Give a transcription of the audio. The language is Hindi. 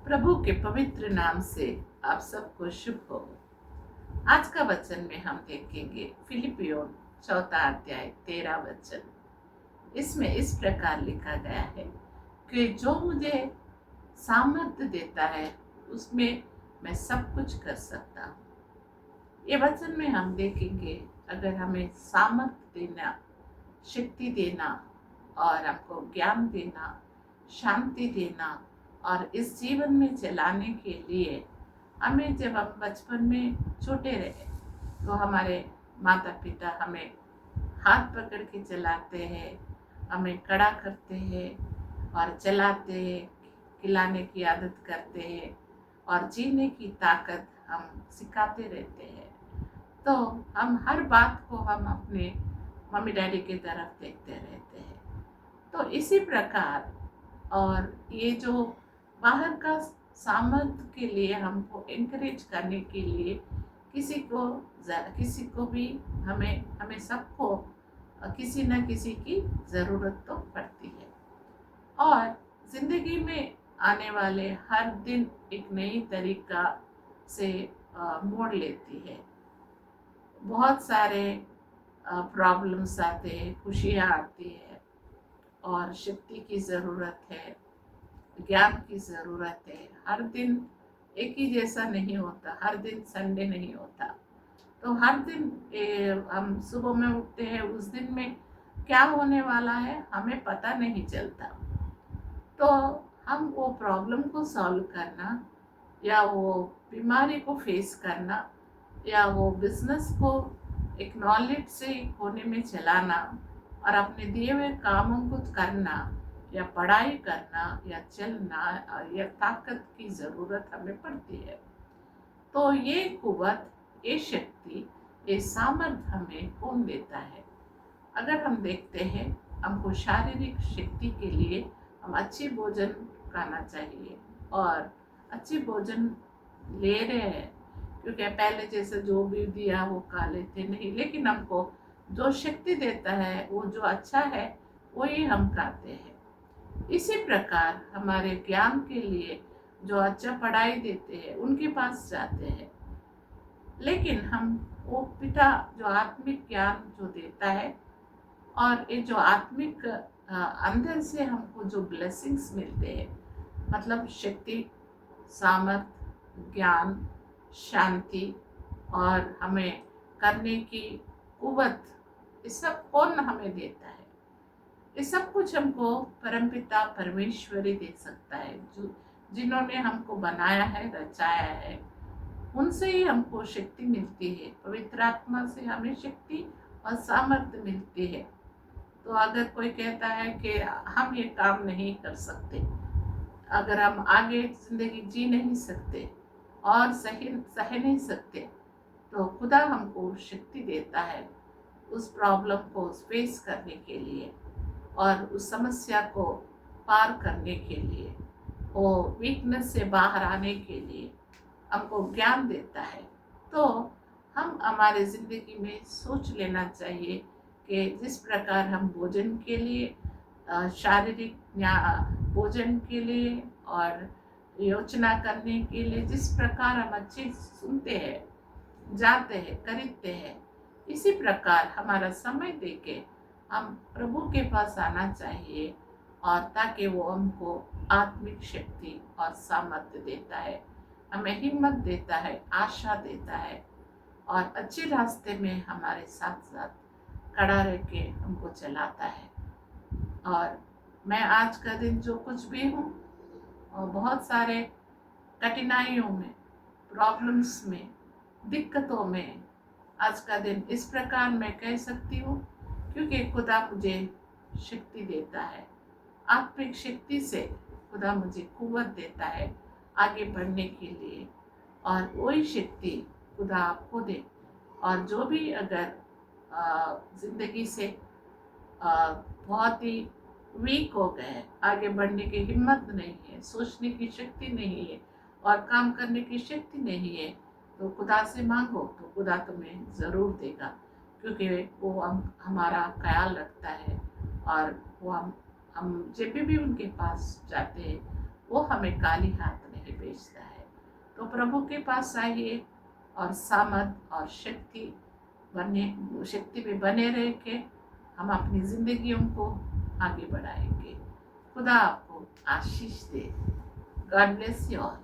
प्रभु के पवित्र नाम से आप सबको शुभ हो। आज का वचन में हम देखेंगे फिलिपियों 4 अध्याय 13 वचन। इसमें इस प्रकार लिखा गया है कि जो मुझे सामर्थ्य देता है उसमें मैं सब कुछ कर सकता हूँ। ये वचन में हम देखेंगे अगर हमें सामर्थ्य देना, शक्ति देना और हमको ज्ञान देना, शांति देना और इस जीवन में चलाने के लिए हमें, जब हम बचपन में छोटे रहे तो हमारे माता पिता हमें हाथ पकड़ के चलाते हैं, हमें कड़ा करते हैं और चलाते हैं, खिलाने की आदत करते हैं और जीने की ताकत हम सिखाते रहते हैं। तो हम हर बात को हम अपने मम्मी डैडी की तरफ देखते रहते हैं। तो इसी प्रकार और ये जो बाहर का सामर्थ्य के लिए हमको इनकरेज करने के लिए किसी को भी हमें सबको किसी न किसी की ज़रूरत तो पड़ती है। और ज़िंदगी में आने वाले हर दिन एक नई तरीका से मोड़ लेती है। बहुत सारे प्रॉब्लम्स आते हैं, खुशियाँ आती है और शक्ति की ज़रूरत है, ज्ञान की ज़रूरत है। हर दिन एक ही जैसा नहीं होता, हर दिन संडे नहीं होता। तो हर दिन हम सुबह में उठते हैं, उस दिन में क्या होने वाला है हमें पता नहीं चलता। तो हम वो प्रॉब्लम को सॉल्व करना या वो बीमारी को फेस करना या वो बिजनेस को एक नॉलेज से कोने में चलाना और अपने दिए हुए कामों को करना या पढ़ाई करना या चलना या ताकत की ज़रूरत हमें पड़ती है। तो ये कुव्वत, ये शक्ति, ये सामर्थ्य हमें कौन देता है? अगर हम देखते हैं, हमको शारीरिक शक्ति के लिए हम अच्छी भोजन खाना चाहिए और अच्छी भोजन ले रहे हैं, क्योंकि पहले जैसे जो भी दिया वो खा लेते नहीं, लेकिन हमको जो शक्ति देता है, वो जो अच्छा है वही हम खाते हैं। इसी प्रकार हमारे ज्ञान के लिए जो अच्छा पढ़ाई देते हैं उनके पास जाते हैं, लेकिन हम वो पिता जो आत्मिक ज्ञान जो देता है और ये जो आत्मिक अंदर से हमको जो ब्लेसिंग्स मिलते हैं, मतलब शक्ति, सामर्थ, ज्ञान, शांति और हमें करने की कुव्वत, ये सब कौन हमें देता है? ये सब कुछ हमको परमपिता परमेश्वरी दे सकता है, जो जिन्होंने हमको बनाया है, रचाया है। उनसे ही हमको शक्ति मिलती है, पवित्र आत्मा से हमें शक्ति और सामर्थ्य मिलती है। तो अगर कोई कहता है कि हम ये काम नहीं कर सकते, अगर हम आगे ज़िंदगी जी नहीं सकते और सह नहीं सकते, तो खुदा हमको शक्ति देता है उस प्रॉब्लम को फेस करने के लिए और उस समस्या को पार करने के लिए, वो वीकनेस से बाहर आने के लिए हमको ज्ञान देता है। तो हम हमारे ज़िंदगी में सोच लेना चाहिए कि जिस प्रकार हम भोजन के लिए, शारीरिक भोजन के लिए और योजना करने के लिए जिस प्रकार हम अच्छी सुनते हैं, जाते हैं, खरीदते हैं, इसी प्रकार हमारा समय देके हम प्रभु के पास आना चाहिए और ताकि वो हमको आत्मिक शक्ति और सामर्थ्य देता है, हमें हिम्मत देता है, आशा देता है और अच्छे रास्ते में हमारे साथ साथ खड़ा रह के हमको चलाता है। और मैं आज का दिन जो कुछ भी हूँ और बहुत सारे कठिनाइयों में, प्रॉब्लम्स में, दिक्कतों में, आज का दिन इस प्रकार मैं कह सकती हूँ क्योंकि खुदा मुझे शक्ति देता है। आत्मिक शक्ति से खुदा मुझे कुव्वत देता है आगे बढ़ने के लिए, और वही शक्ति खुदा आपको दे। और जो भी अगर ज़िंदगी से बहुत ही वीक हो गए, आगे बढ़ने की हिम्मत नहीं है, सोचने की शक्ति नहीं है और काम करने की शक्ति नहीं है, तो खुदा से मांगो तो खुदा तुम्हें ज़रूर देगा, क्योंकि वो हमारा ख्याल रखता है और वो हम जब भी उनके पास जाते हैं वो हमें खाली हाथ नहीं तो प्रभु के पास आइए और सामर्थ और शक्ति में बने रह के हम अपनी जिंदगियों को आगे बढ़ाएंगे। खुदा आपको आशीष दे। God bless you all.